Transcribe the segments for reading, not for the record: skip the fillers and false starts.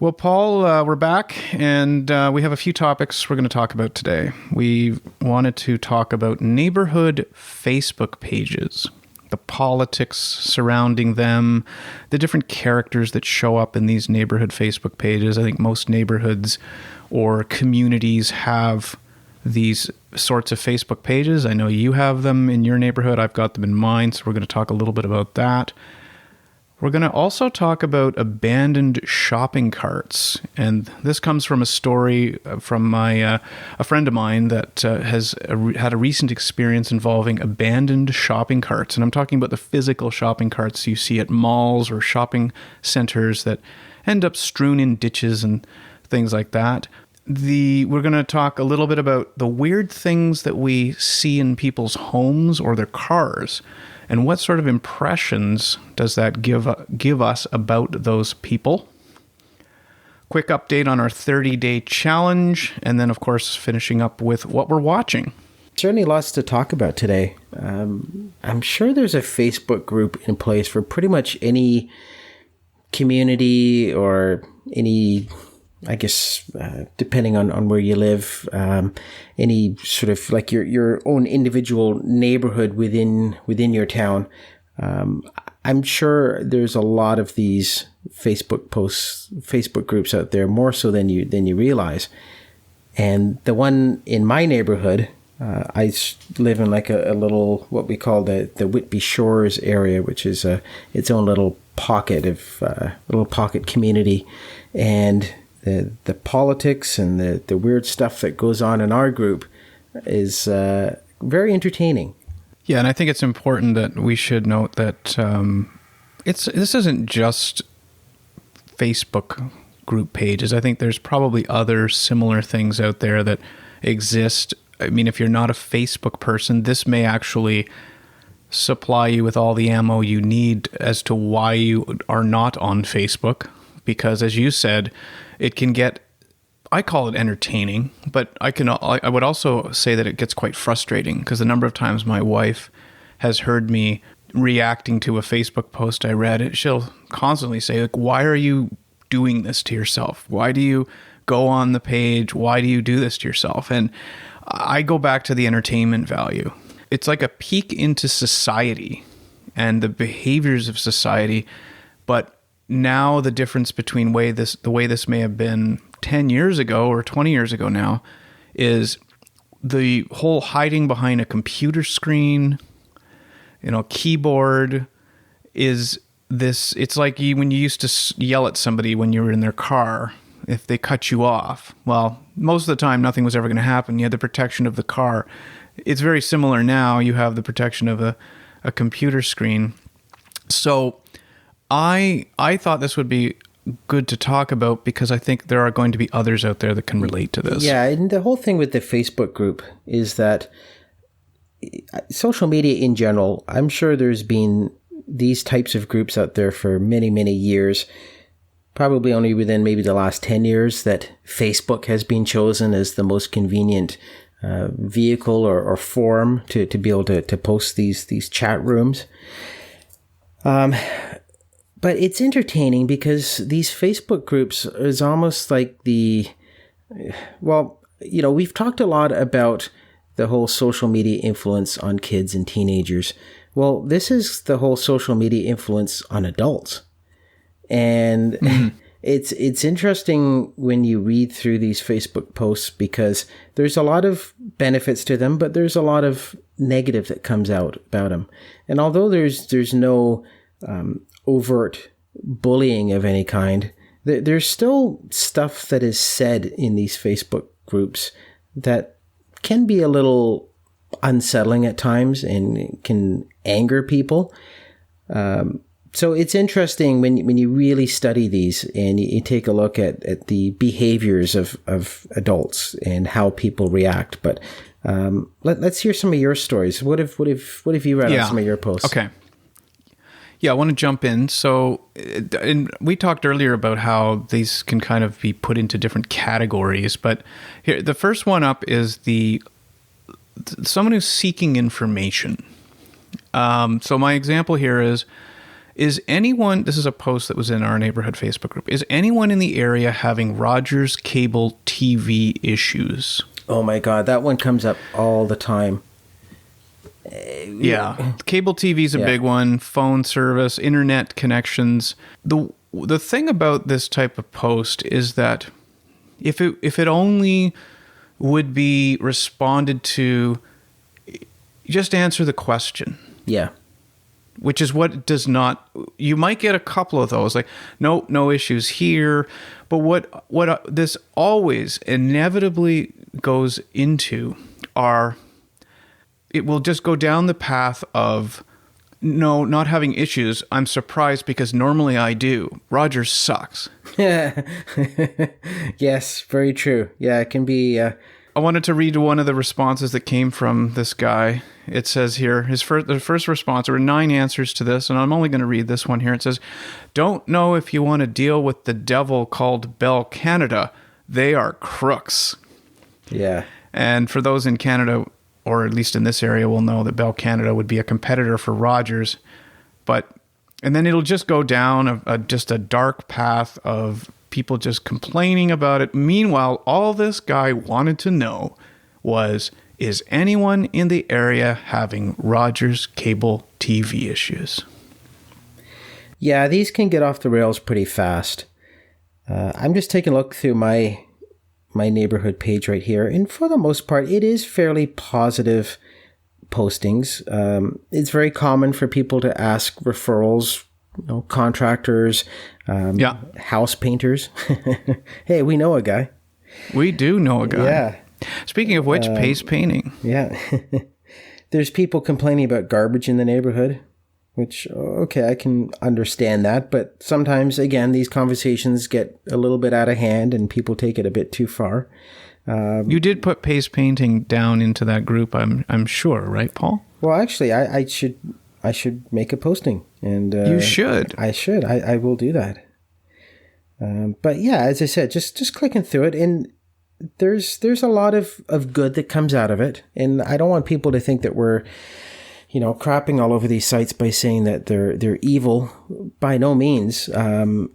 Well, Paul, we're back, and we have a few topics we're going to talk about today. We wanted to talk about neighborhood Facebook pages, the politics surrounding them, the different characters that show up in these neighborhood Facebook pages. I think most neighborhoods or communities have these sorts of Facebook pages. I know you have them in your neighborhood. I've got them in mine, so we're going to talk a little bit about that. We're going to also talk about abandoned shopping carts, and this comes from a story from a friend of mine that has had a recent experience involving abandoned shopping carts, and I'm talking about the physical shopping carts you see at malls or shopping centers that end up strewn in ditches and things like that. We're going to talk a little bit about the weird things that we see in people's homes or their cars. And what sort of impressions does that give us about those people? Quick update on our 30-day challenge, and then, of course, finishing up with what we're watching. Certainly lots to talk about today. I'm sure there's a Facebook group in place for pretty much any community or any, I guess, depending on where you live, any sort of like your own individual neighborhood within your town. I'm sure there's a lot of these Facebook groups out there, more so than you realize. And the one in my neighborhood, I live in like a little, what we call the Whitby Shores area, which is its own little pocket of little pocket community, and the politics and the weird stuff that goes on in our group is very entertaining. Yeah, and I think it's important that we should note that this isn't just Facebook group pages. I think there's probably other similar things out there that exist. I mean, if you're not a Facebook person, this may actually supply you with all the ammo you need as to why you are not on Facebook. Because as you said, it can get, I call it entertaining, but I would also say that it gets quite frustrating, because the number of times my wife has heard me reacting to a Facebook post I read, she'll constantly say, like, why are you doing this to yourself? Why do you go on the page? Why do you do this to yourself? And I go back to the entertainment value. It's like a peek into society and the behaviors of society, but now the difference between the way this may have been 10 years ago or 20 years ago now is the whole hiding behind a computer screen, keyboard is this. It's like when you used to yell at somebody when you were in their car, if they cut you off. Well, most of the time nothing was ever going to happen. You had the protection of the car. It's very similar now. You have the protection of a computer screen. So I thought this would be good to talk about, because I think there are going to be others out there that can relate to this. Yeah, and the whole thing with the Facebook group is that social media in general, I'm sure there's been these types of groups out there for many, many years, probably only within maybe the last 10 years that Facebook has been chosen as the most convenient vehicle or forum to be able to post these chat rooms. But it's entertaining because these Facebook groups is almost like we've talked a lot about the whole social media influence on kids and teenagers. Well, this is the whole social media influence on adults. And it's interesting when you read through these Facebook posts, because there's a lot of benefits to them, but there's a lot of negative that comes out about them. And although there's no overt bullying of any kind, there's still stuff that is said in these Facebook groups that can be a little unsettling at times and can anger people. So it's interesting when you really study these and you take a look at the behaviors of adults and how people react. But let's hear some of your stories. What have you read on some of your posts? Okay. Yeah, I want to jump in. So, and we talked earlier about how these can kind of be put into different categories, but here, the first one up is someone who's seeking information. So my example here is Is anyone, this is a post that was in our neighborhood Facebook group, is anyone in the area having Rogers cable TV issues? Oh my God, that one comes up all the time. Yeah, cable TV is a big one. Phone service, internet connections. The thing about this type of post is that if it only would be responded to, just answer the question. Yeah. Which is what it does not. You might get a couple of those, like no issues here. But what this always inevitably goes into are, it will just go down the path of, no, not having issues. I'm surprised because normally I do. Rogers sucks. Yes, very true. Yeah, it can be. I wanted to read one of the responses that came from this guy. It says here, the first response, there were 9 answers to this, and I'm only going to read this one here. It says, don't know if you want to deal with the devil called Bell Canada. They are crooks. Yeah. And for those in Canada, or at least in this area, will know that Bell Canada would be a competitor for Rogers. And then it'll just go down just a dark path of people just complaining about it. Meanwhile, all this guy wanted to know was, is anyone in the area having Rogers cable TV issues? Yeah, these can get off the rails pretty fast. I'm just taking a look through my neighborhood page right here, and for the most part, it is fairly positive postings. It's very common for people to ask referrals, contractors, house painters. Hey, we know a guy. We do know a guy. Yeah. Speaking of which, Pace Painting. Yeah. There's people complaining about garbage in the neighborhood, which, okay, I can understand that. But sometimes, again, these conversations get a little bit out of hand and people take it a bit too far. You did put Pace Painting down into that group, I'm sure, right, Paul? Well, actually, I should make a posting. And you should. I should. I will do that. But yeah, as I said, just clicking through it, and there's a lot of good that comes out of it. And I don't want people to think that we're, crapping all over these sites by saying that they're evil. By no means. As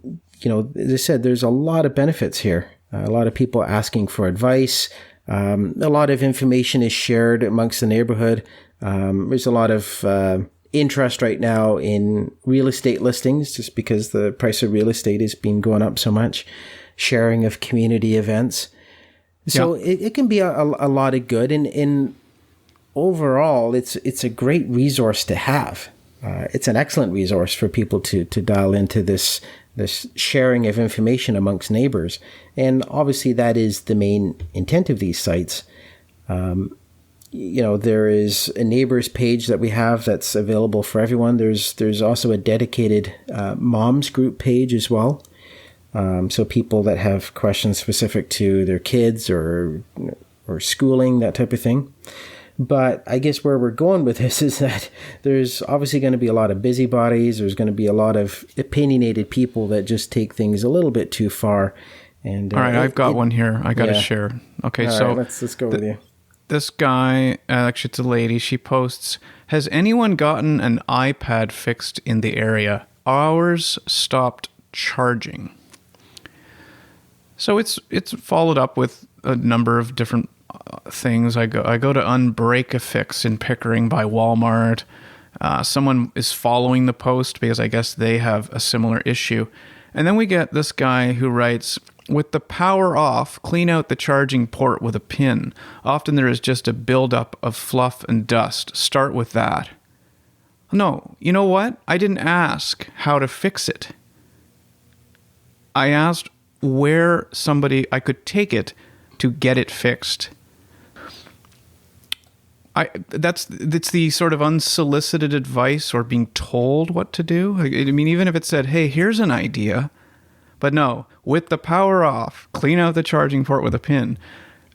I said, there's a lot of benefits here. A lot of people asking for advice. A lot of information is shared amongst the neighborhood. There's a lot of interest right now in real estate listings, just because the price of real estate has been going up so much. Sharing of community events. So it can be a lot of good. And overall, it's a great resource to have. It's an excellent resource for people to dial into this sharing of information amongst neighbors. And obviously that is the main intent of these sites. There is a neighbors page that we have that's available for everyone. There's also a dedicated moms group page as well. So people that have questions specific to their kids or schooling, that type of thing. But I guess where we're going with this is that there's obviously going to be a lot of busybodies. There's going to be a lot of opinionated people that just take things a little bit too far. And all right, I've got one here. I got to share. Okay, all so right, let's go with you. This guy, actually it's a lady, she posts, has anyone gotten an iPad fixed in the area? Ours stopped charging. So it's followed up with a number of different things. I go to Unbreak-A-Fix in Pickering by Walmart. Someone is following the post because I guess they have a similar issue. And then we get this guy who writes, with the power off, clean out the charging port with a pin. Often there is just a buildup of fluff and dust. Start with that. No, you know what? I didn't ask how to fix it. I asked where I could take it to get it fixed. It's the sort of unsolicited advice or being told what to do. I mean, even if it said, hey, here's an idea. But no, with the power off, clean out the charging port with a pin.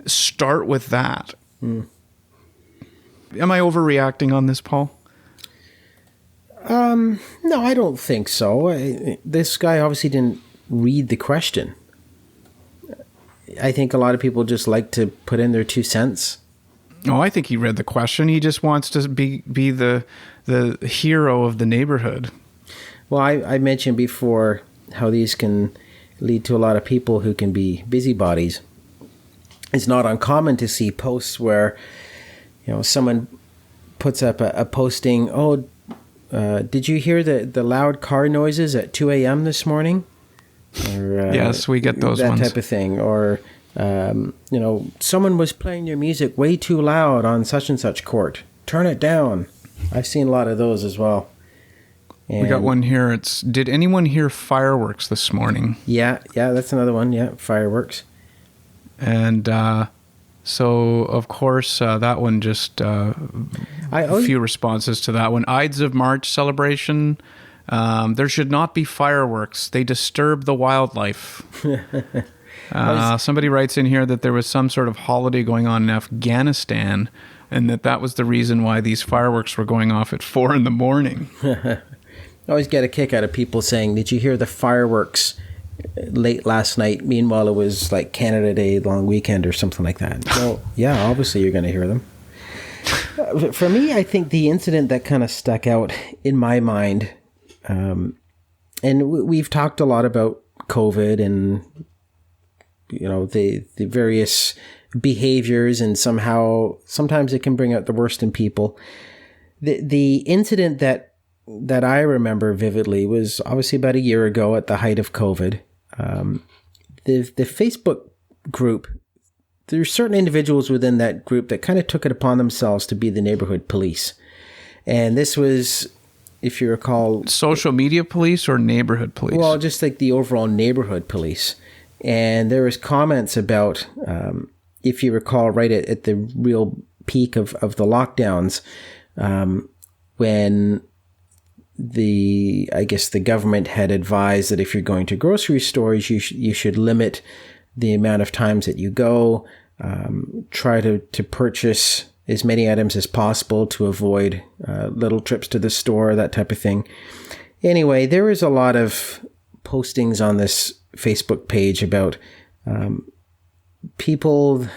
Start with that. Am I overreacting on this, Paul? No, I don't think so. This guy obviously didn't read the question. I think a lot of people just like to put in their 2 cents. Oh, I think he read the question. He just wants to be the hero of the neighborhood. Well, I mentioned before how these can lead to a lot of people who can be busybodies. It's not uncommon to see posts where, someone puts up a posting, did you hear the loud car noises at 2 a.m. this morning? Or, yes, we get those ones. That type of thing. Or, someone was playing your music way too loud on such and such court. Turn it down. I've seen a lot of those as well. And we got one here. It's, did anyone hear fireworks this morning? Yeah, that's another one. Yeah, fireworks. And so, of course, that one just a few responses to that one. Ides of March celebration. There should not be fireworks. They disturb the wildlife. Somebody writes in here that there was some sort of holiday going on in Afghanistan, and that was the reason why these fireworks were going off at 4 a.m. I always get a kick out of people saying, did you hear the fireworks late last night? Meanwhile, it was like Canada Day long weekend or something like that. Well, yeah, obviously you're going to hear them. For me, I think the incident that kind of stuck out in my mind, and we've talked a lot about COVID and, the various behaviors, and sometimes it can bring out the worst in people. The incident that I remember vividly was obviously about a year ago at the height of COVID. The Facebook group, there's certain individuals within that group that kind of took it upon themselves to be the neighborhood police. And this was, if you recall... Social media police or neighborhood police? Well, just like the overall neighborhood police. And there was comments about, if you recall, right at the real peak of the lockdowns, when the government had advised that if you're going to grocery stores, you should limit the amount of times that you go, try to purchase as many items as possible to avoid little trips to the store, that type of thing. Anyway, there was a lot of postings on this Facebook page about people.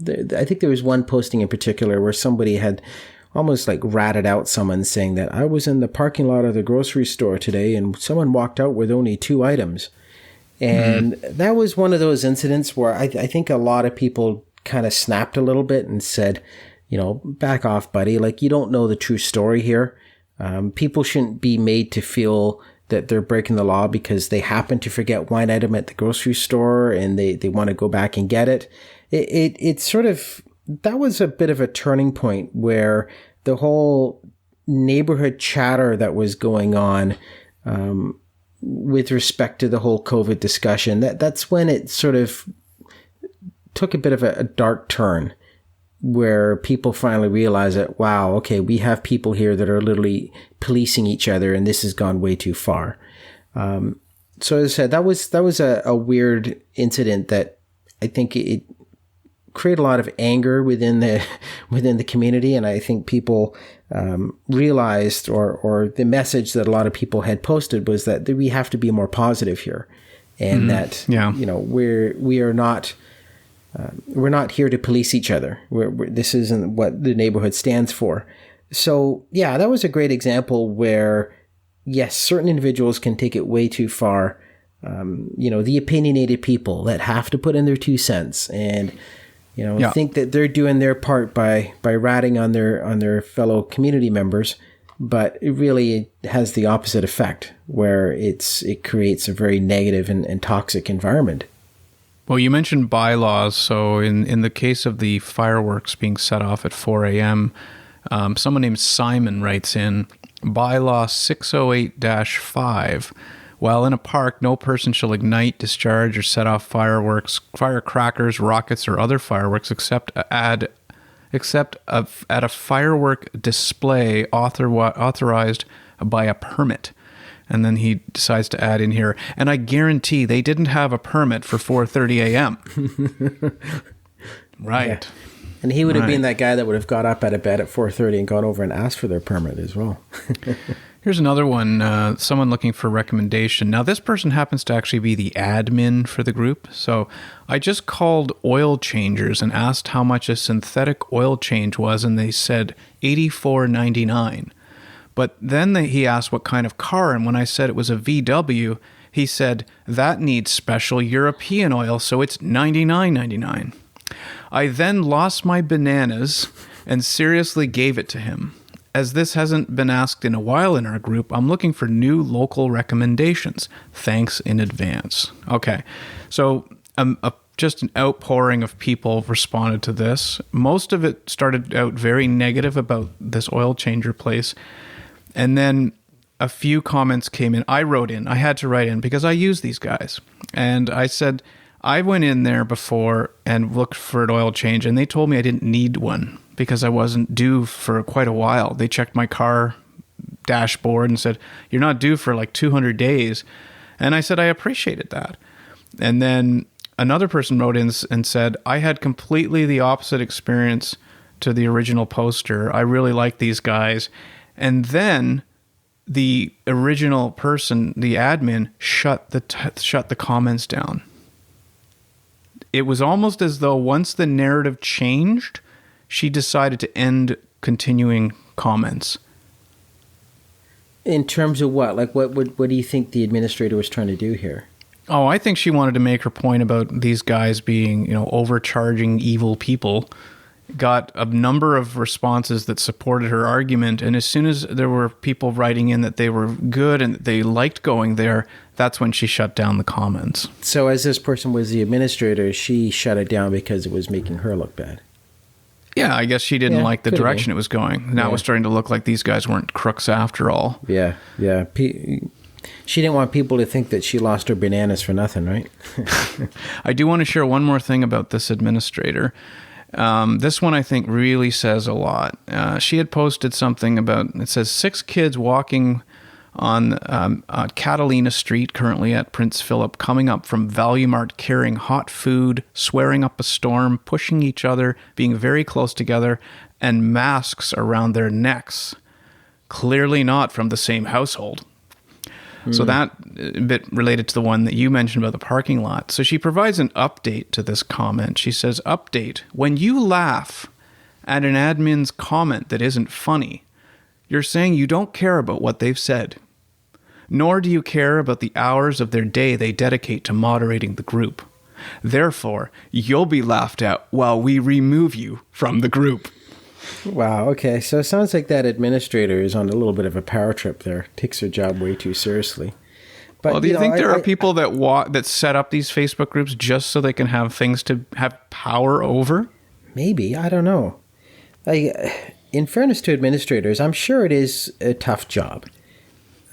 I think there was one posting in particular where somebody had almost like ratted out someone, saying that I was in the parking lot of the grocery store today and someone walked out with only 2 items. And that was one of those incidents where I think a lot of people kind of snapped a little bit and said, back off, buddy. Like, you don't know the true story here. People shouldn't be made to feel that they're breaking the law because they happen to forget one item at the grocery store and they want to go back and get it. It sort of, that was a bit of a turning point where the whole neighborhood chatter that was going on with respect to the whole COVID discussion, that's when it sort of took a bit of a dark turn, where people finally realized that, wow, okay, we have people here that are literally policing each other, and this has gone way too far. So as I said, that was a weird incident that I think it create a lot of anger within the community, and I think people realized, or the message that a lot of people had posted was that we have to be more positive here, and that we're not here to police each other. This isn't what the neighborhood stands for. So yeah, that was a great example where yes, certain individuals can take it way too far. The opinionated people that have to put in their 2 cents and think that they're doing their part by ratting on their fellow community members, but it really has the opposite effect, where it creates a very negative and toxic environment. Well, you mentioned bylaws. So in the case of the fireworks being set off at 4 a.m., someone named Simon writes in, bylaw 608-5. While in a park, no person shall ignite, discharge, or set off fireworks, firecrackers, rockets, or other fireworks except at a firework display authorized by a permit. And then he decides to add in here, and I guarantee they didn't have a permit for 4:30 a.m. Right. Yeah. And he would have been that guy that would have got up out of bed at 4:30 and gone over and asked for their permit as well. Here's another one, someone looking for a recommendation. Now, this person happens to actually be the admin for the group. So I just called oil changers and asked how much a synthetic oil change was, and they said $84.99. But then he asked what kind of car, and when I said it was a VW, he said, that needs special European oil, so it's $99.99. I then lost my bananas and seriously gave it to him. As this hasn't been asked in a while in our group, I'm looking for new local recommendations. Thanks in advance. Okay, so just an outpouring of people responded to this. Most of it started out very negative about this oil changer place. And then a few comments came in. I had to write in because I use these guys. And I said, I went in there before and looked for an oil change, and they told me I didn't need one because I wasn't due for quite a while. They checked my car dashboard and said, you're not due for like 200 days. And I said, I appreciated that. And then another person wrote in and said, I had completely the opposite experience to the original poster. I really like these guys. And then the original person, the admin, shut the comments down. It was almost as though once the narrative changed, she decided to end continuing comments. In terms of what? Like, what do you think the administrator was trying to do here? Oh, I think she wanted to make her point about these guys being, overcharging evil people. Got a number of responses that supported her argument, and as soon as there were people writing in that they were good and they liked going there, that's when she shut down the comments. So as this person was the administrator, she shut it down because it was making her look bad. Yeah, I guess she didn't like the direction it was going. Now it was starting to look like these guys weren't crooks after all. Yeah. She didn't want people to think that she lost her bananas for nothing, right? I do want to share one more thing about this administrator. This one I think really says a lot. She had posted something about, it says 6 kids walking on Catalina Street, currently at Prince Philip, coming up from Value Mart carrying hot food, swearing up a storm, pushing each other, being very close together, and masks around their necks. Clearly not from the same household. So that a bit related to the one that you mentioned about the parking lot. So she provides an update to this comment. She says, update, when you laugh at an admin's comment that isn't funny, you're saying you don't care about what they've said, nor do you care about the hours of their day they dedicate to moderating the group. Therefore, you'll be laughed at while we remove you from the group. Wow, okay. So it sounds like that administrator is on a little bit of a power trip there. Takes her job way too seriously. But, well, do you think there are people that set up these Facebook groups just so they can have things to have power over? Maybe. I don't know. In fairness to administrators, I'm sure it is a tough job.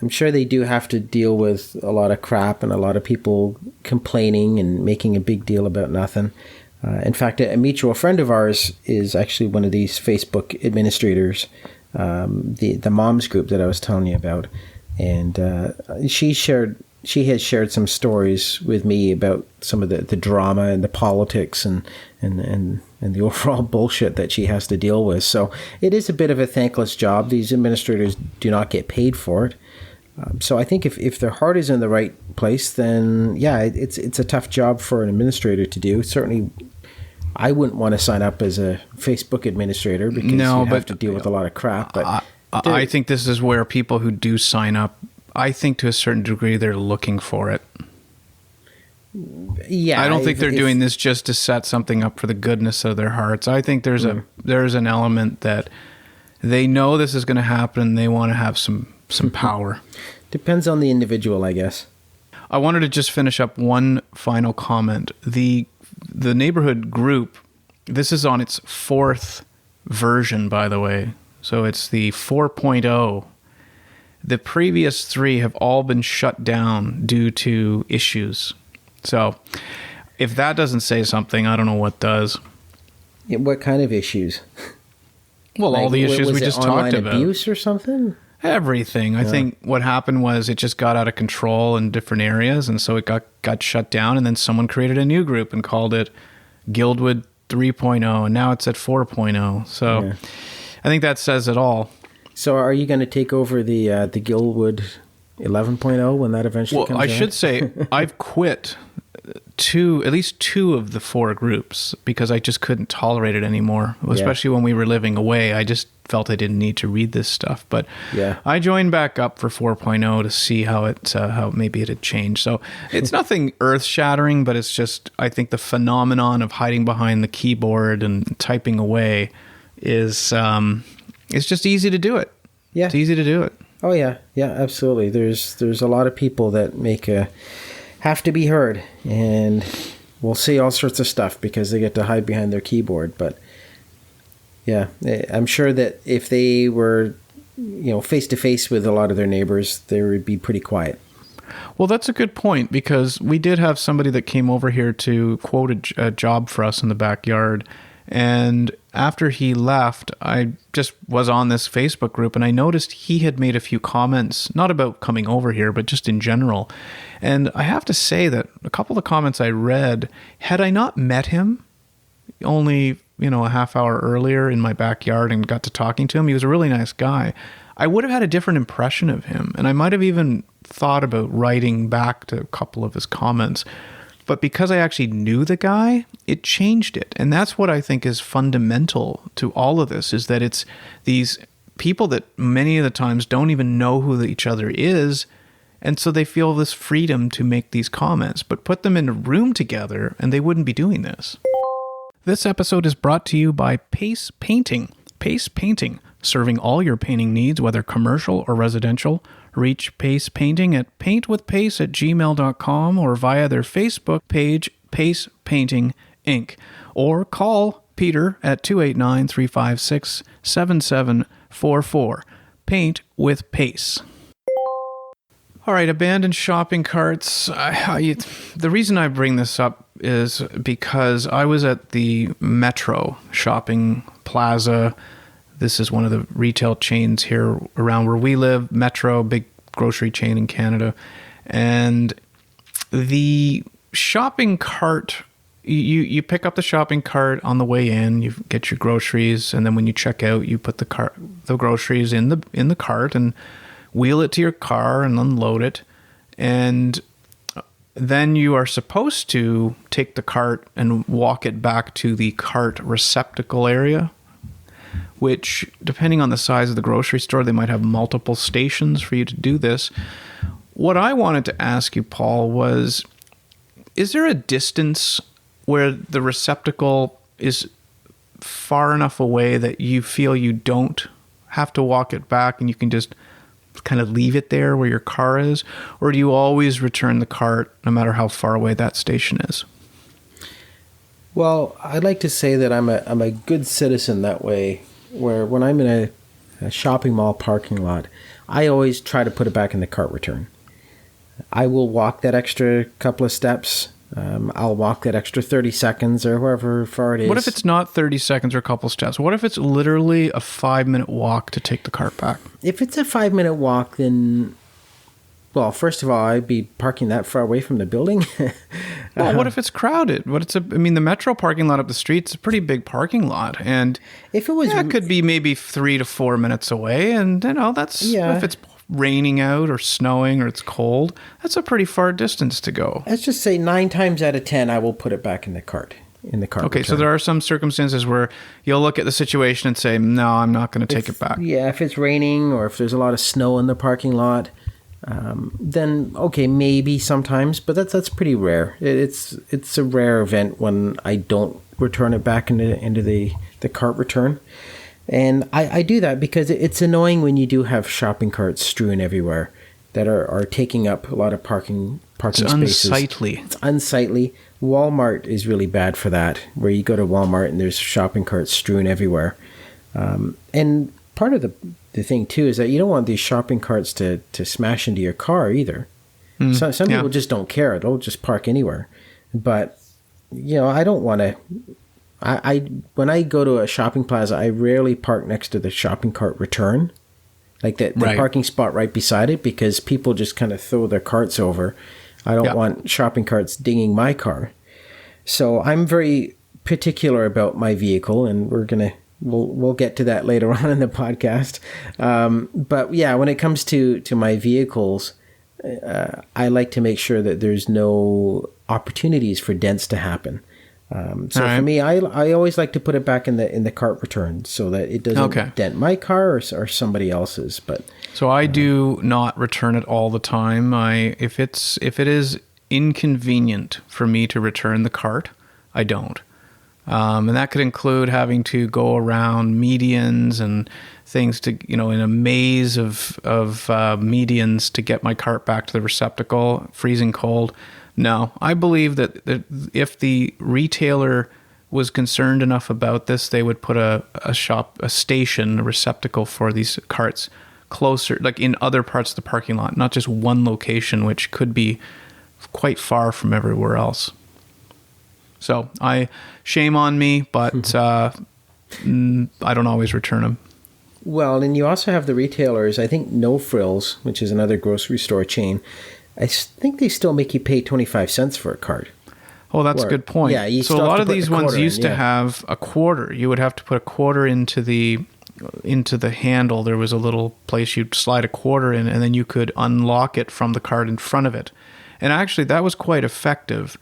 I'm sure they do have to deal with a lot of crap and a lot of people complaining and making a big deal about nothing. In fact, a mutual friend of ours is actually one of these Facebook administrators, the moms group that I was telling you about. And she has shared some stories with me about some of the drama and the politics and the overall bullshit that she has to deal with. So it is a bit of a thankless job. These administrators do not get paid for it. So I think if their heart is in the right place, then yeah, it's a tough job for an administrator to do. Certainly, I wouldn't want to sign up as a Facebook administrator because you have to deal with a lot of crap. But I think this is where people who do sign up, I think to a certain degree, they're looking for it. Yeah, I don't think they're doing this just to set something up for the goodness of their hearts. I think there's an element that they know this is going to happen and they want to have some power. Depends on the individual, I guess. I wanted to just finish up one final comment. The neighborhood group, this is on its 4th version, by the way. So it's the 4.0. The previous 3 have all been shut down due to issues. So if that doesn't say something, I don't know what does. Yeah, what kind of issues? Well, all the issues we just talked about. Abuse or something? Everything. I think what happened was it just got out of control in different areas, and so it got shut down, and then someone created a new group and called it Guildwood 3.0, and now it's at 4.0. So I think that says it all. So are you going to take over the Guildwood 11.0 when that eventually comes out? Well, I should say I've quit at least two of the four groups because I just couldn't tolerate it anymore, especially when we were living away. I just felt I didn't need to read this stuff. But I joined back up for 4.0 to see how maybe it had changed. So it's nothing earth-shattering, but it's just, I think the phenomenon of hiding behind the keyboard and typing away is it's just easy to do it. Yeah. It's easy to do it. Oh, yeah. Yeah, absolutely. There's a lot of people that have to be heard, and will say all sorts of stuff because they get to hide behind their keyboard. But yeah, I'm sure that if they were, face to face with a lot of their neighbors, they would be pretty quiet. Well, that's a good point, because we did have somebody that came over here to quote a job for us in the backyard. And after he left, I just was on this Facebook group, and I noticed he had made a few comments, not about coming over here, but just in general. And I have to say that a couple of the comments I read, had I not met him only, a half hour earlier in my backyard and got to talking to him, he was a really nice guy, I would have had a different impression of him. And I might have even thought about writing back to a couple of his comments. But because I actually knew the guy, it changed it. And that's what I think is fundamental to all of this, is that it's these people that many of the times don't even know who each other is. And so they feel this freedom to make these comments. But put them in a room together and they wouldn't be doing this. This episode is brought to you by Pace Painting. Pace Painting, serving all your painting needs, whether commercial or residential. Reach Pace Painting at paintwithpace@gmail.com or via their Facebook page, Pace Painting Inc. Or call Peter at 289-356-7744. Paint with Pace. All right, abandoned shopping carts. The reason I bring this up is because I was at the Metro shopping plaza. This is one of the retail chains here around where we live. Metro, big grocery chain in Canada. And the shopping cart, you pick up the shopping cart on the way in, you get your groceries, and then when you check out, you put the groceries in the cart and wheel it to your car and unload it. And then you are supposed to take the cart and walk it back to the cart receptacle area, which, depending on the size of the grocery store, they might have multiple stations for you to do this. What I wanted to ask you, Paul, was, is there a distance where the receptacle is far enough away that you feel you don't have to walk it back and you can just kind of leave it there where your car is? Or do you always return the cart no matter how far away that station is? Well, I'd like to say that I'm a good citizen that way, where when I'm in a shopping mall parking lot, I always try to put it back in the cart return. I will walk that extra couple of steps. I'll walk that extra 30 seconds or however far it is. What if it's not 30 seconds or a couple steps? What if it's literally a 5-minute walk to take the cart back? If it's a 5-minute walk, then, well, first of all, I'd be parking that far away from the building. Well, what if it's crowded? The Metro parking lot up the street is a pretty big parking lot. And if it was, it could be maybe 3 to 4 minutes away. And, if it's raining out or snowing or it's cold, that's a pretty far distance to go. Let's just say 9 times out of 10, I will put it back in the cart. Okay, return. So there are some circumstances where you'll look at the situation and say, no, I'm not going to take it back. Yeah, if it's raining or if there's a lot of snow in the parking lot, then okay, maybe sometimes, but that's pretty rare. It's a rare event when I don't return it back into the cart return. And I do that because it's annoying when you do have shopping carts strewn everywhere that are taking up a lot of parking spaces. Unsightly. It's unsightly. Walmart is really bad for that, where you go to Walmart and there's shopping carts strewn everywhere. And part of the thing too is that you don't want these shopping carts to smash into your car either. Some people just don't care. They'll just park anywhere. But I don't want to. When I go to a shopping plaza, I rarely park next to the shopping cart return, like the parking spot right beside it, because people just kind of throw their carts over. I don't want shopping carts dinging my car. So I'm very particular about my vehicle, and we'll get to that later on in the podcast. But yeah, when it comes to my vehicles, I like to make sure that there's no opportunities for dents to happen. So All for right. me, I always like to put it back in the cart return so that it doesn't dent my car or somebody else's. But So I do not return it all the time. If it is inconvenient for me to return the cart, I don't. And that could include having to go around medians and things to, in a maze of medians to get my cart back to the receptacle, freezing cold. No, I believe that if the retailer was concerned enough about this, they would put a station, a receptacle for these carts closer, like in other parts of the parking lot, not just one location, which could be quite far from everywhere else. So shame on me, but I don't always return them. Well, and you also have the retailers, I think No Frills, which is another grocery store chain, I think they still make you pay 25 cents for a cart. Oh, that's a good point. Yeah, you so a still have lot to of put these the ones quarter in, used to have a quarter. You would have to put a quarter into the handle. There was a little place you'd slide a quarter in, and then you could unlock it from the cart in front of it. And actually, that was quite effective.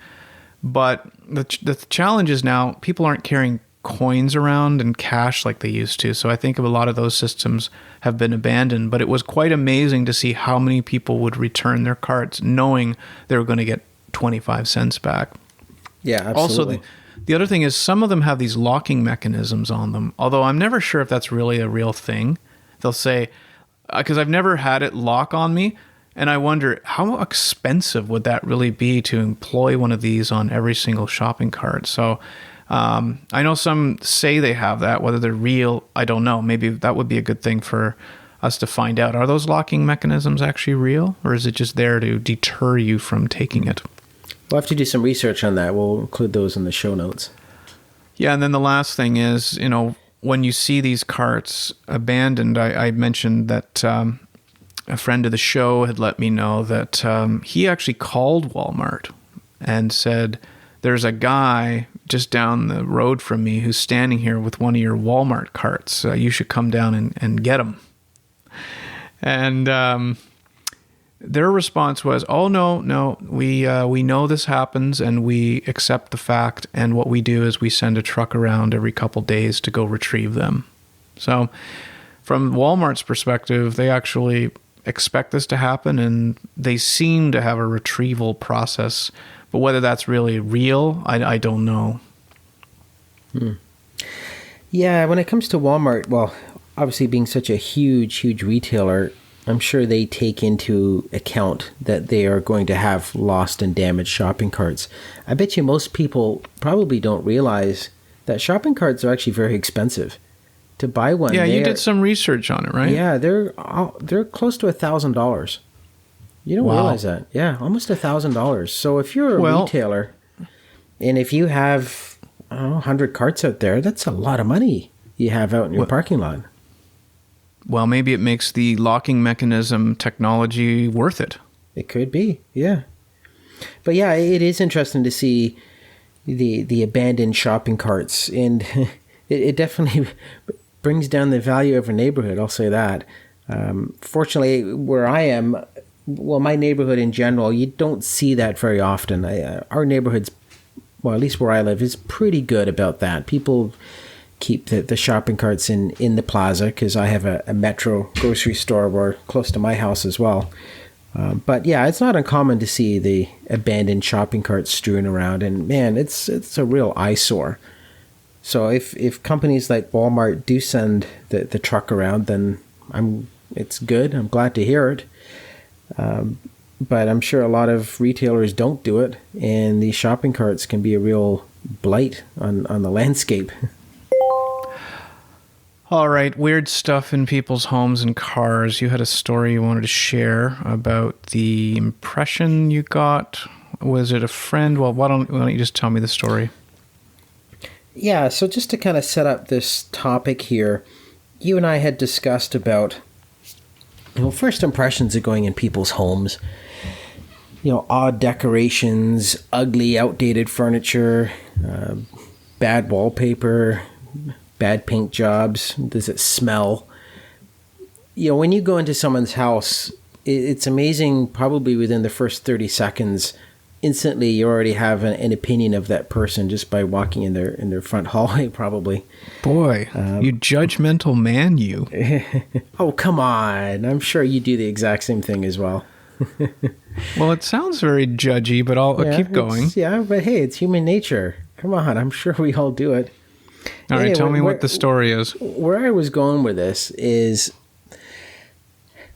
But the challenge is now people aren't carrying coins around and cash like they used to. So I think a lot of those systems have been abandoned. But it was quite amazing to see how many people would return their carts knowing they were going to get 25 cents back. Yeah, absolutely. Also, the other thing is some of them have these locking mechanisms on them, although I'm never sure if that's really a real thing. They'll say, because I've never had it lock on me, and I wonder how expensive would that really be to employ one of these on every single shopping cart. So I know some say they have that. Whether they're real, I don't know. Maybe that would be a good thing for us to find out. Are those locking mechanisms actually real, or is it just there to deter you from taking it? We'll have to do some research on that. We'll include those in the show notes. Yeah, and then the last thing is, when you see these carts abandoned, I mentioned that a friend of the show had let me know that he actually called Walmart and said, there's a guy just down the road from me who's standing here with one of your Walmart carts. You should come down and get him. And their response was, oh, no, we know this happens and we accept the fact. And what we do is we send a truck around every couple days to go retrieve them. So from Walmart's perspective, they actually expect this to happen and they seem to have a retrieval process. But whether that's really real, I don't know. Yeah, when it comes to Walmart, well, obviously being such a huge retailer, I'm sure they take into account that they are going to have lost and damaged shopping carts. I bet you most people probably don't realize that shopping carts are actually very expensive. To buy one, yeah, you did some research on it, right? Yeah, they're close to $1,000. You don't realize that. Yeah, almost $1,000. So if you're a retailer, and if you have 100 carts out there, that's a lot of money you have out in your parking lot. Well, maybe it makes the locking mechanism technology worth it. It could be, yeah. But yeah, it is interesting to see the abandoned shopping carts, and it definitely brings down the value of a neighborhood, I'll say that. Fortunately, where I am, well, my neighborhood in general, you don't see that very often. Our neighborhood's, well, at least where I live, is pretty good about that. People keep the shopping carts in the plaza because I have a Metro grocery store where close to my house as well. But yeah, it's not uncommon to see the abandoned shopping carts strewn around, and man, it's a real eyesore. So if companies like Walmart do send the truck around, then it's good. I'm glad to hear it. But I'm sure a lot of retailers don't do it, and these shopping carts can be a real blight on the landscape. All right, weird stuff in people's homes and cars. You had a story you wanted to share about the impression you got. Was it a friend? Well, why don't you just tell me the story? Yeah, so just to kind of set up this topic here, you and I had discussed about first impressions of going in people's homes. Odd decorations, ugly, outdated furniture, bad wallpaper, bad paint jobs. Does it smell? When you go into someone's house, it's amazing probably within the first 30 seconds instantly you already have an opinion of that person just by walking in their front hallway, probably. Boy, you judgmental man, you. Oh, come on. I'm sure you do the exact same thing as well. Well, it sounds very judgy, but I'll keep going. Yeah, but hey, it's human nature. Come on, I'm sure we all do it. All right, tell me what the story is. Where I was going with this is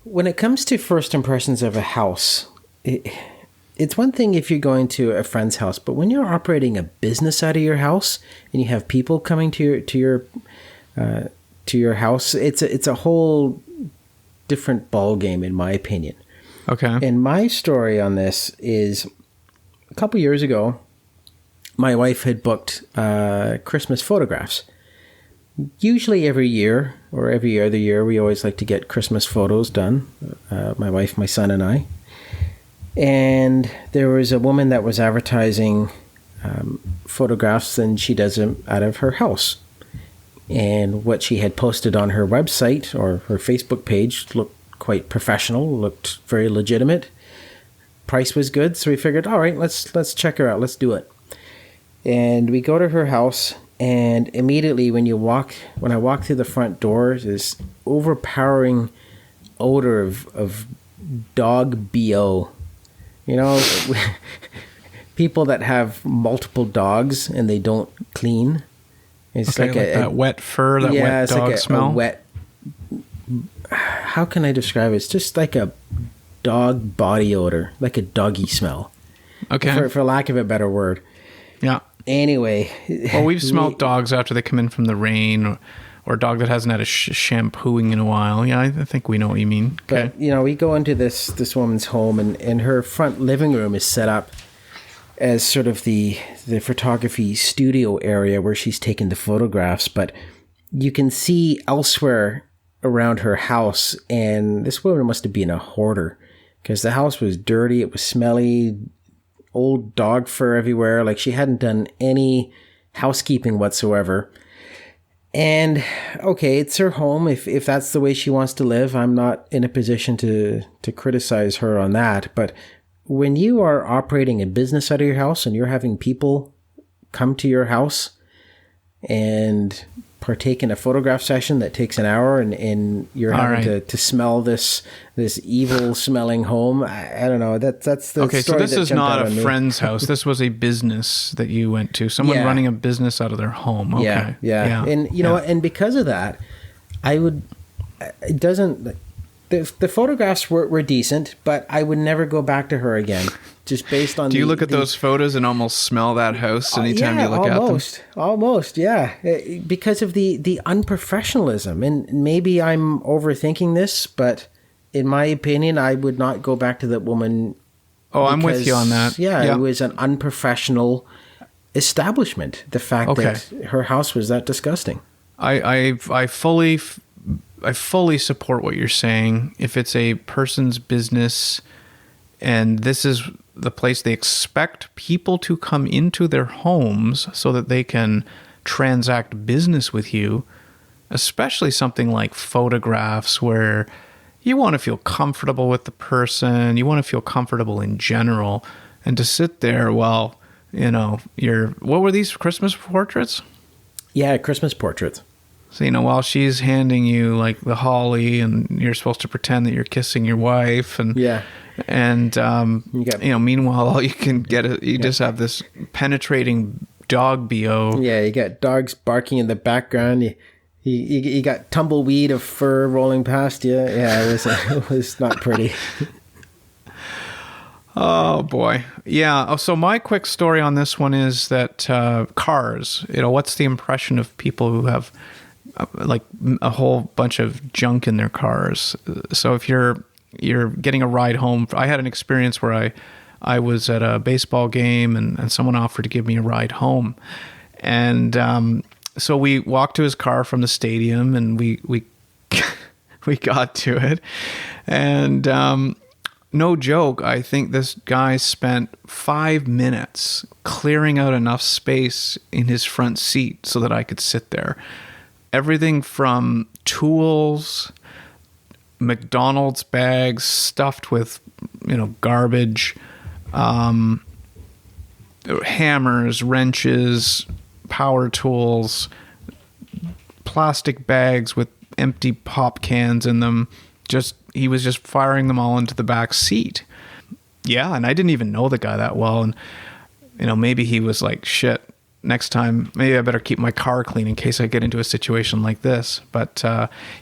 when it comes to first impressions of a house, it's one thing if you're going to a friend's house, but when you're operating a business out of your house and you have people coming to your house, it's a whole different ball game, in my opinion. Okay. And my story on this is a couple years ago, my wife had booked Christmas photographs. Usually every year or every other year, we always like to get Christmas photos done, my wife, my son, and I. And there was a woman that was advertising photographs, and she does them out of her house. And what she had posted on her website or her Facebook page looked quite professional, looked very legitimate. Price was good, so we figured, all right, let's check her out, let's do it. And we go to her house, and immediately when I walk through the front door, this overpowering odor of dog BO. You know, people that have multiple dogs and they don't clean. It's like that wet fur, that wet dog smell. How can I describe it? It's just like a dog body odor, like a doggy smell. Okay. For lack of a better word. Yeah. Anyway. Well, we've smelled dogs after they come in from the rain, or a dog that hasn't had a shampooing in a while. Yeah, I think we know what you mean. Okay. But, we go into this woman's home, and her front living room is set up as sort of the photography studio area where she's taken the photographs. But you can see elsewhere around her house, and this woman must have been a hoarder because the house was dirty, it was smelly, old dog fur everywhere. Like she hadn't done any housekeeping whatsoever. And okay, it's her home. If that's the way she wants to live, I'm not in a position to criticize her on that. But when you are operating a business out of your house and you're having people come to your house and partake in a photograph session that takes an hour, and you're having to smell this evil smelling home, I don't know. That's the okay. So story this that is jumped not out a on me. friend's house. This was a business that you went to. Someone running a business out of their home. Okay. Yeah. And you know, and because of that, the photographs were decent, but I would never go back to her again. Just based on. Do you look at those photos and almost smell that house anytime you look at them? Almost, yeah. Because of the unprofessionalism, and maybe I'm overthinking this, but in my opinion, I would not go back to that woman. Oh, I'm with you on that. Yeah, it was an unprofessional establishment. The fact that her house was that disgusting. I fully support what you're saying. If it's a person's business and this is the place they expect people to come into their homes so that they can transact business with you, especially something like photographs where you want to feel comfortable with the person, you want to feel comfortable in general, and to sit there while, what were these, Christmas portraits? Yeah, Christmas portraits. So, while she's handing you like the holly and you're supposed to pretend that you're kissing your wife and meanwhile all you can get just have this penetrating dog BO. Yeah, you got dogs barking in the background. You got tumbleweed of fur rolling past you. Yeah, it was not pretty. Oh boy. Yeah. So my quick story on this one is that cars, what's the impression of people who have like a whole bunch of junk in their cars? So if you're getting a ride home, I had an experience where I was at a baseball game and someone offered to give me a ride home. And so we walked to his car from the stadium and we we got to it. And no joke, I think this guy spent 5 minutes clearing out enough space in his front seat so that I could sit there. Everything from tools, McDonald's bags stuffed with, garbage, hammers, wrenches, power tools, plastic bags with empty pop cans in them. He was just firing them all into the back seat. Yeah, and I didn't even know the guy that well. And, maybe he was like, shit, next time, maybe I better keep my car clean in case I get into a situation like this. But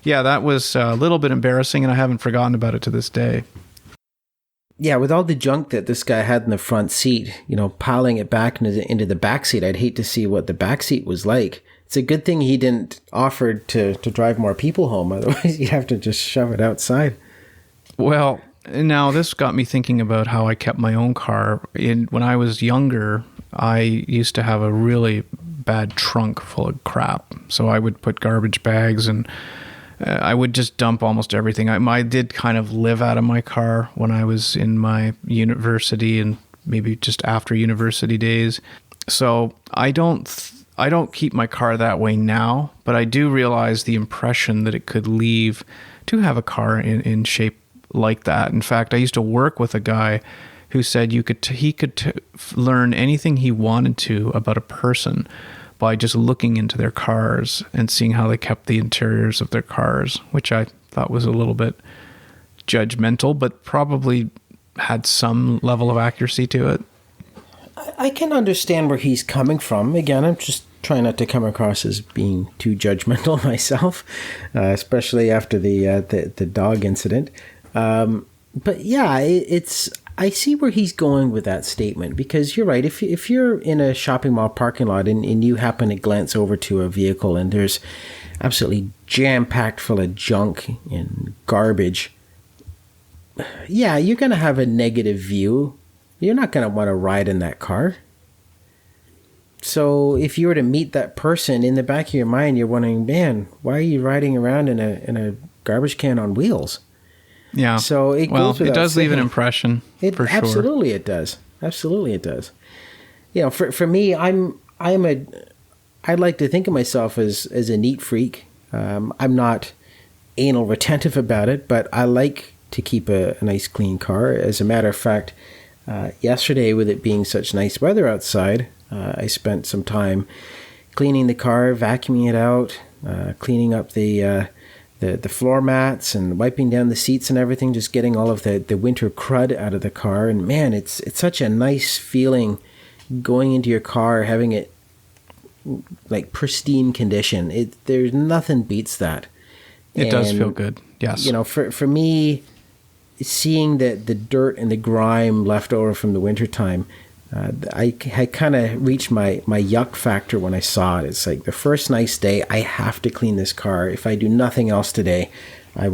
yeah, that was a little bit embarrassing, and I haven't forgotten about it to this day. Yeah, with all the junk that this guy had in the front seat, piling it back into the back seat, I'd hate to see what the back seat was like. It's a good thing he didn't offer to drive more people home. Otherwise, you'd have to just shove it outside. Well, now this got me thinking about how I kept my own car. When I was younger, I used to have a really bad trunk full of crap. So I would put garbage bags and I would just dump almost everything. I did kind of live out of my car when I was in my university and maybe just after university days. So I don't keep my car that way now, but I do realize the impression that it could leave to have a car in shape like that. In fact, I used to work with a guy who said he could learn anything he wanted to about a person by just looking into their cars and seeing how they kept the interiors of their cars, which I thought was a little bit judgmental, but probably had some level of accuracy to it. I can understand where he's coming from. Again, I'm just trying not to come across as being too judgmental myself, especially after the dog incident. But yeah, I see where he's going with that statement, because you're right. If you're in a shopping mall parking lot and you happen to glance over to a vehicle and there's absolutely jam-packed full of junk and garbage, yeah, you're going to have a negative view. You're not going to want to ride in that car. So if you were to meet that person, in the back of your mind, you're wondering, man, why are you riding around in a garbage can on wheels? Yeah. So it does leave an impression. For sure. Absolutely, it does. Absolutely, it does. For me, I'd like to think of myself as a neat freak. I'm not anal retentive about it, but I like to keep a nice clean car. As a matter of fact, yesterday, with it being such nice weather outside, I spent some time cleaning the car, vacuuming it out, cleaning up the floor mats and wiping down the seats and everything, just getting all of the winter crud out of the car. And man, it's such a nice feeling going into your car, having it like pristine condition. There's nothing beats that. It does feel good. Yes. For me, seeing the dirt and the grime left over from the wintertime, I kind of reached my yuck factor when I saw it. It's like the first nice day, I have to clean this car. If I do nothing else today, I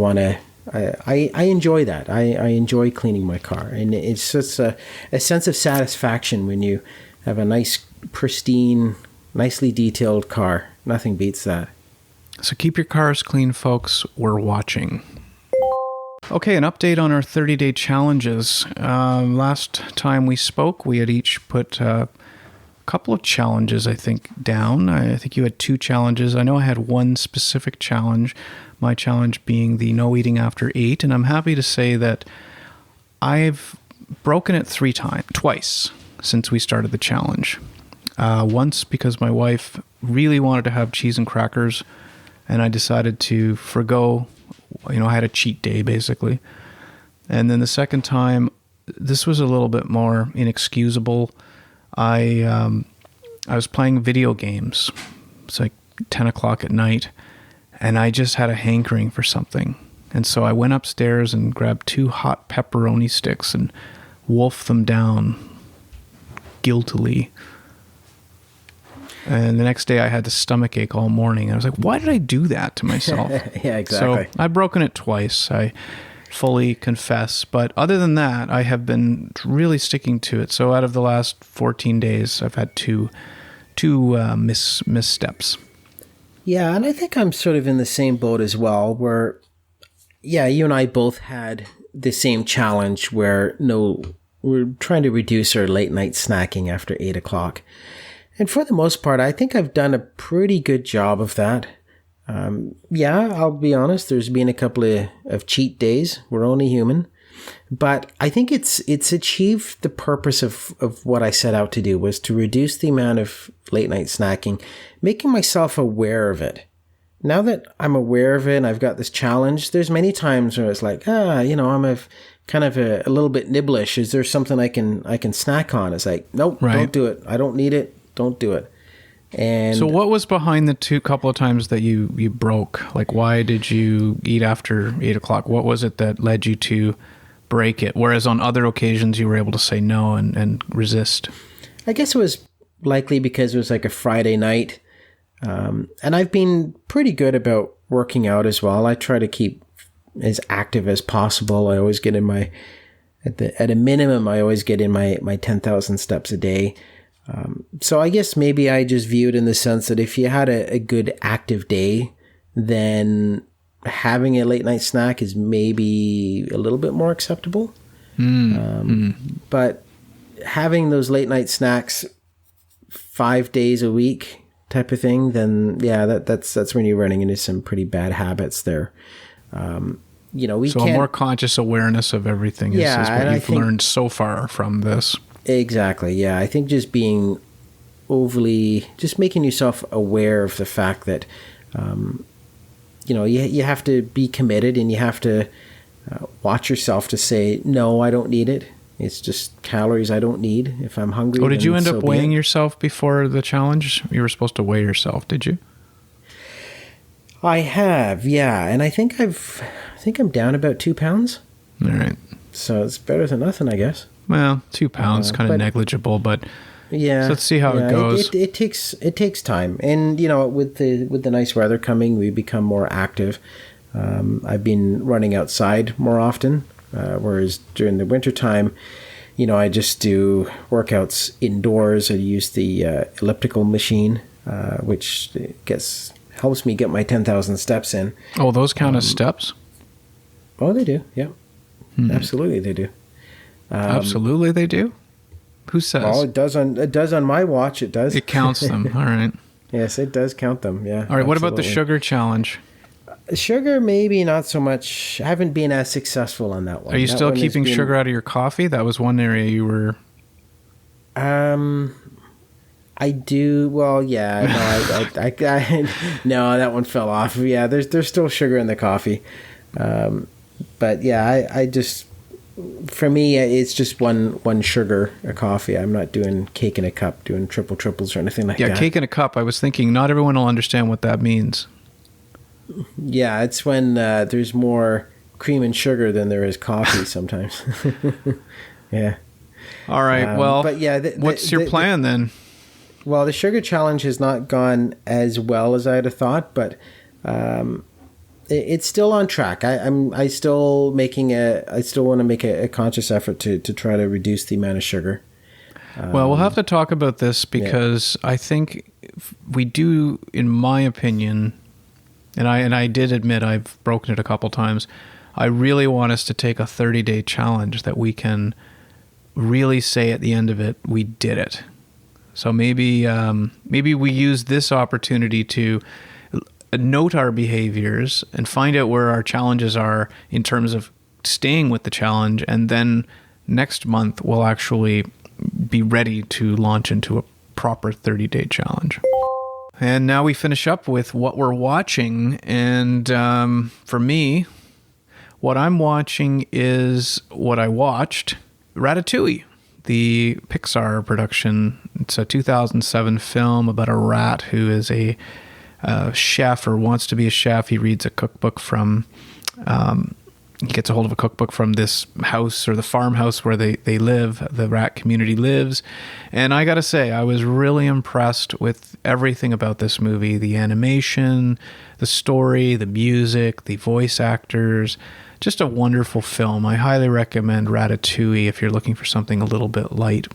enjoy that. I enjoy cleaning my car. And it's just a sense of satisfaction when you have a nice, pristine, nicely detailed car. Nothing beats that. So keep your cars clean, folks. We're watching. Okay, an update on our 30-day challenges. Last time we spoke, we had each put a couple of challenges, I think, down. I think you had 2 challenges. I know I had one specific challenge, my challenge being the no eating after 8, and I'm happy to say that I've broken it twice since we started the challenge. Once because my wife really wanted to have cheese and crackers, and I decided to forgo. I had a cheat day, basically. And then the second time, this was a little bit more inexcusable. I was playing video games. It's like 10 o'clock at night, and I just had a hankering for something. And so I went upstairs and grabbed 2 hot pepperoni sticks and wolfed them down guiltily. And the next day I had the stomach ache all morning. I was like, why did I do that to myself? Yeah, exactly. So I've broken it twice. I fully confess. But other than that, I have been really sticking to it. So out of the last 14 days, I've had two missteps. Yeah, and I think I'm sort of in the same boat as well, where, yeah, you and I both had the same challenge where we're trying to reduce our late night snacking after 8 o'clock. And for the most part, I think I've done a pretty good job of that. Yeah, I'll be honest, there's been a couple of cheat days. We're only human. But I think it's achieved the purpose of what I set out to do, was to reduce the amount of late night snacking, making myself aware of it. Now that I'm aware of it and I've got this challenge, there's many times where it's like, I'm a little bit nibblish. Is there something I can snack on? It's like, nope, Don't do it. I don't need it. Don't do it. And so what was behind the couple of times that you broke? Like, why did you eat after 8 o'clock? What was it that led you to break it? Whereas on other occasions you were able to say no and resist. I guess it was likely because it was like a Friday night. And I've been pretty good about working out as well. I try to keep as active as possible. I always get in at a minimum, I always get in my 10,000 steps a day. So I guess maybe I just view it in the sense that if you had a good active day, then having a late night snack is maybe a little bit more acceptable. But having those late night snacks 5 days a week type of thing, then that's when you're running into some pretty bad habits there. So a more conscious awareness of everything is what you've learned so far from this. Exactly. Yeah. I think just being just making yourself aware of the fact that, you have to be committed and you have to watch yourself to say, no, I don't need it. It's just calories I don't need. If I'm hungry. Oh, did you end up weighing yourself before the challenge? You were supposed to weigh yourself, did you? I have, yeah. And I think I'm down about 2 pounds. All right. So it's better than nothing, I guess. Well, 2 pounds, kind of negligible, but yeah. So let's see how it goes. It takes time, and with the nice weather coming, we become more active. I've been running outside more often, whereas during the wintertime, I just do workouts indoors. I use the elliptical machine, which helps me get my 10,000 steps in. Oh, those count as steps? Oh, they do. Yeah, absolutely, they do. Absolutely, they do. Who says? Oh, it does on my watch. It does. It counts them. All right. Yes, it does count them. Yeah. All right. Absolutely. What about the sugar challenge? Sugar, maybe not so much. I haven't been as successful on that one. Are you still keeping sugar out of your coffee? That was one area you were. I do. Well, yeah. No, no, that one fell off. Yeah, there's still sugar in the coffee, but yeah, I just. For me, it's just one sugar a coffee. I'm not doing cake in a cup, doing triples or anything like that. Yeah, cake in a cup. I was thinking not everyone will understand what that means. Yeah, it's when there's more cream and sugar than there is coffee sometimes. Yeah. All right. Well, but yeah, what's your plan then? Well, the sugar challenge has not gone as well as I'd have thought, but it's still on track. I still want to make a conscious effort to try to reduce the amount of sugar. Well, we'll have to talk about this because I think we do, in my opinion, and I did admit I've broken it a couple times. I really want us to take a 30-day challenge that we can really say at the end of it, we did it. So maybe we use this opportunity to note our behaviors and find out where our challenges are in terms of staying with the challenge, and then next month we'll actually be ready to launch into a proper 30-day challenge. And now we finish up with what we're watching, and for me, what I'm watching is what I watched, Ratatouille, the Pixar production. It's a 2007 film about a rat who is a chef, or wants to be a chef. He reads a cookbook from, he gets a hold of a cookbook from this house, or the farmhouse where they live, the rat community lives. And I gotta say, I was really impressed with everything about this movie. The animation, the story, the music, the voice actors. Just a wonderful film. I highly recommend Ratatouille if you're looking for something a little bit light.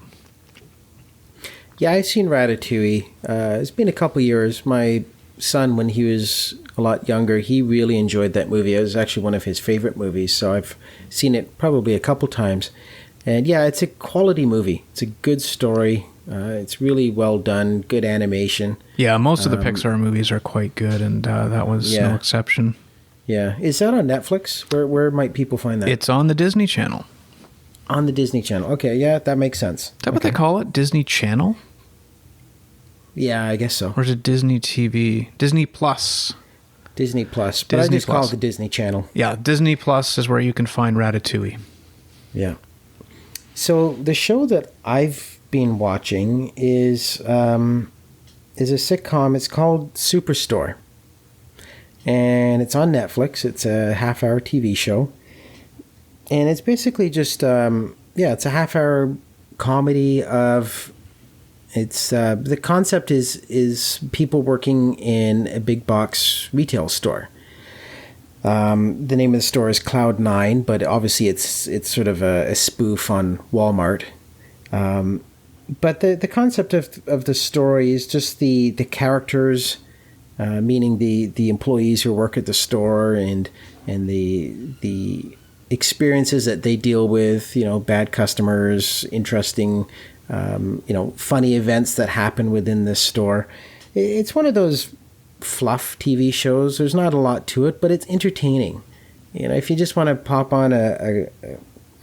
Yeah, I've seen Ratatouille. It's been a couple years. My son, when he was a lot younger, he really enjoyed that movie. It was actually one of his favorite movies, so I've seen it probably a couple times. And yeah, it's a quality movie. It's a good story. It's really well done, good animation. Yeah, most of the Pixar movies are quite good, and that was no exception. Yeah. Is that on Netflix? Where might people find that? It's on the Disney Channel. On the Disney Channel. Okay, yeah, that makes sense. Is that what they call it? Disney Channel? Yeah, I guess so. Or is it Disney TV? Disney Plus. Disney Plus. But Disney I just call Plus. it the Disney Channel. Yeah, Disney Plus is where you can find Ratatouille. Yeah. So the show that I've been watching is a sitcom. It's called Superstore. And it's on Netflix. It's a half-hour TV show. And it's basically just, it's a half-hour comedy of... It's the concept is people working in a big box retail store. The name of the store is Cloud9, but obviously it's sort of a spoof on Walmart. But the concept of the story is just the characters, meaning the employees who work at the store and the experiences that they deal with, bad customers, interesting, funny events that happen within this store. It's one of those fluff TV shows. There's not a lot to it, but it's entertaining. If you just want to pop on a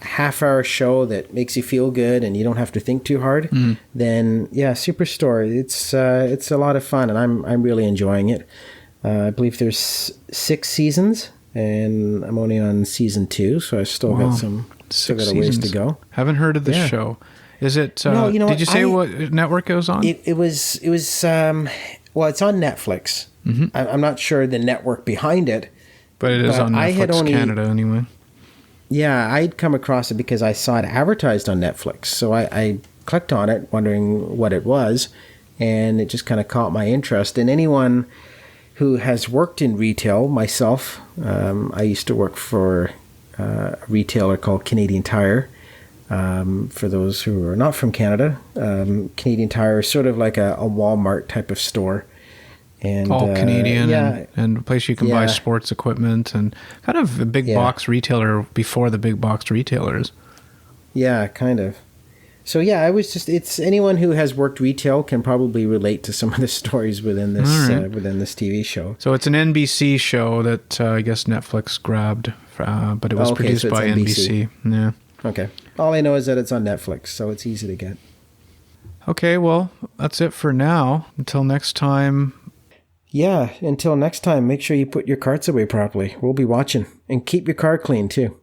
half-hour show that makes you feel good and you don't have to think too hard, then yeah, Superstore. It's a lot of fun, and I'm really enjoying it. I believe there's 6 seasons, and I'm only on season 2, so I still got a ways to go. Haven't heard of this show. Is it? No, did you say what network it was on? It was. It's on Netflix. Mm-hmm. I'm not sure the network behind it, but it is on Netflix Canada anyway. Yeah, I'd come across it because I saw it advertised on Netflix, so I clicked on it, wondering what it was, and it just kind of caught my interest. And anyone who has worked in retail, myself, I used to work for a retailer called Canadian Tire. For those who are not from Canada, Canadian Tire is sort of like a Walmart type of store. And, all Canadian, and a place you can buy sports equipment, and kind of a big box retailer before the big box retailers. Yeah, kind of. So yeah, it's anyone who has worked retail can probably relate to some of the stories within this within this TV show. So it's an NBC show that I guess Netflix grabbed, but it was produced by NBC. Yeah. Okay. All I know is that it's on Netflix, so it's easy to get. Okay, well, that's it for now. Until next time. Yeah, until next time, make sure you put your carts away properly. We'll be watching. And keep your car clean, too.